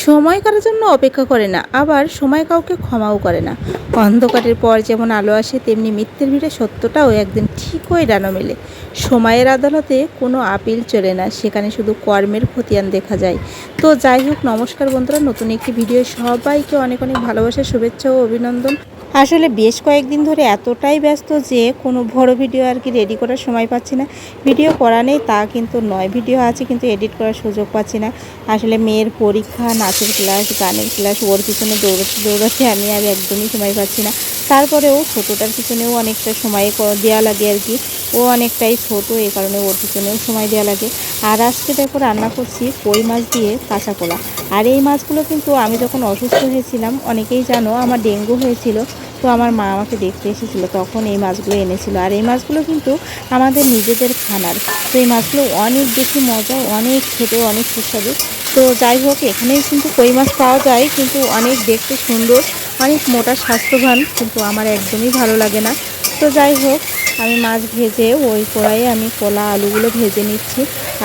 সময় কারোর জন্য অপেক্ষা করে না, আবার সময় কাউকে ক্ষমাও করে না। অন্ধকারের পর যেমন আলো আসে, তেমনি মিথ্যের ভিড়ে সত্যটাও একদিন ঠিকই ডানা মেলে। সময়ের আদালতে কোনো আপিল চলে না, সেখানে শুধু কর্মের খতিয়ান দেখা যায়। তো যাই হোক, নমস্কার বন্ধুরা, নতুন একটি ভিডিও সবাইকে অনেক অনেক ভালোবাসা, শুভেচ্ছা ও অভিনন্দন। আসলে বেশ কয়েকদিন ধরে এতটাই ব্যস্ত যে কোনো বড় ভিডিও আর কি রেডি করার সময় পাচ্ছি না। ভিডিও করা নেই তা কিন্তু নয়, ভিডিও আছে কিন্তু এডিট করার সুযোগ পাচ্ছি না। আসলে মেয়ের পরীক্ষা, নাচের ক্লাস, গানের ক্লাস, ওর পিছনে দৌড়াতে দৌড়াতে আমি আর একদমই সময় পাচ্ছি না। তারপরেও ছোটোটার পিছনেও অনেকটা সময় দেওয়া লাগে আর কি। ও অনেকটাই ছোটো, এই কারণে ওর পিছনেও সময় দেওয়া লাগে। আর আজকে দেখো রান্না করছি কই মাছ দিয়ে কাঁচা কলা। আর এই মাছগুলো কিন্তু আমি যখন অসুস্থ হয়েছিলাম, অনেকেই জানো আমার ডেঙ্গু হয়েছিল, তো আমার মা আমাকে দেখতে এসেছিলো, তখন এই মাছগুলো এনেছিল। আর এই মাছগুলো কিন্তু আমাদের নিজেদের খানার। তো এই মাছগুলো অনেক বেশি মজা, অনেক খেতে অনেক সুস্বাদু। তো যাই হোক, এখানেই কিন্তু কই মাছ পাওয়া যায়, কিন্তু অনেক দেখতে সুন্দর, অনেক মোটা, স্বাস্থ্যবান, কিন্তু আমার একদমই ভালো লাগে না। তো যাই হোক, আমি মাছ ভেজে ওই কড়াইয়ে আমি কলা আলুগুলো ভেজে নিচ্ছি।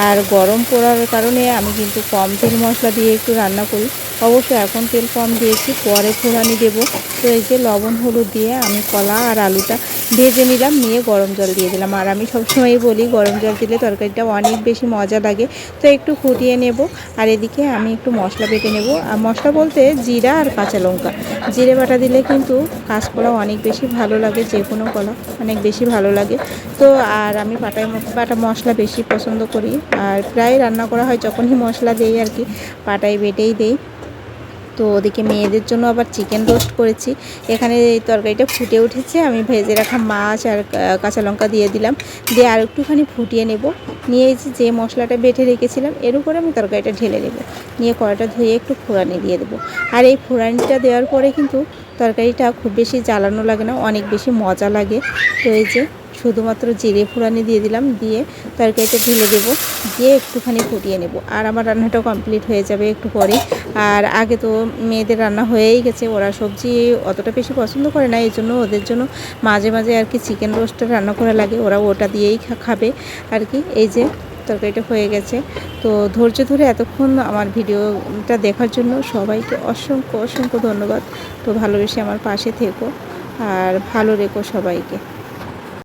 আর গরম পড়ার কারণে আমি কিন্তু কম তেল মশলা দিয়ে একটু রান্না করি। অবশ্য এখন তেল কম দিয়েছি, পরে ফোড়ানি দেবো। তো এই যে লবণ হলুদ দিয়ে আমি কলা আর আলুটা ভেজে নিলাম, নিয়ে গরম জল দিয়ে দিলাম। আর আমি সবসময়ই বলি গরম জল দিলে তরকারিটা অনেক বেশি মজা লাগে। তো একটু ফুটিয়ে নেব। আর এদিকে আমি একটু মশলা বেটে নেব। আর মশলা বলতে জিরা আর কাঁচা লঙ্কা, জিরে বাটা দিলে কিন্তু কাঁচকলা অনেক বেশি ভালো লাগে, যে কোনো কলা অনেক বেশি ভালো লাগে। তো আর আমি বাটা মশলা বেশি পছন্দ করি। আর প্রায় রান্না করা হয় যখনই মশলা দেই আর কি, পাটায় বেটেই দেই। তো ওদিকে মেয়েদের জন্য আবার চিকেন রোস্ট করেছি। এখানে এই তরকারিটা ফুটে উঠেছে, আমি ভেজে রাখা মাছ আর কাঁচা লঙ্কা দিয়ে দিলাম, দিয়ে আর একটুখানি ফুটিয়ে নেব। নিয়ে যে মশলাটা বেটে রেখেছিলাম এর উপরে আমি তরকারিটা ঢেলে দেবো, নিয়ে কড়াইটা ধুয়ে একটু ফোড়ানি দিয়ে দেবো। আর এই ফোড়ানিটা দেওয়ার পরে কিন্তু তরকারিটা খুব বেশি জ্বালানো লাগে না, অনেক বেশি মজা লাগে। তো এই যে শুধুমাত্র জিরে ফোড়ানি দিয়ে দিলাম, দিয়ে তরকারিটা ঢেলে দেবো, দিয়ে একটুখানি ফুটিয়ে নেব। আর আমার রান্নাটা কমপ্লিট হয়ে যাবে একটু পরে। আর আগে তো মেয়েদের রান্না হয়েই গেছে, ওরা সবজি অতটা বেশি পছন্দ করে না, এই জন্য ওদের জন্য মাঝে মাঝে আর কি চিকেন রোস্টটা রান্না করা লাগে, ওরা ওটা দিয়েই খাবে আর কি। এই যে তরকারিটা হয়ে গেছে। তো ধৈর্য ধরে এতক্ষণ আমার ভিডিওটা দেখার জন্য সবাইকে অসংখ্য অসংখ্য ধন্যবাদ। তো ভালোবেসে আমার পাশে থেকো আর ভালো রেখো সবাইকে।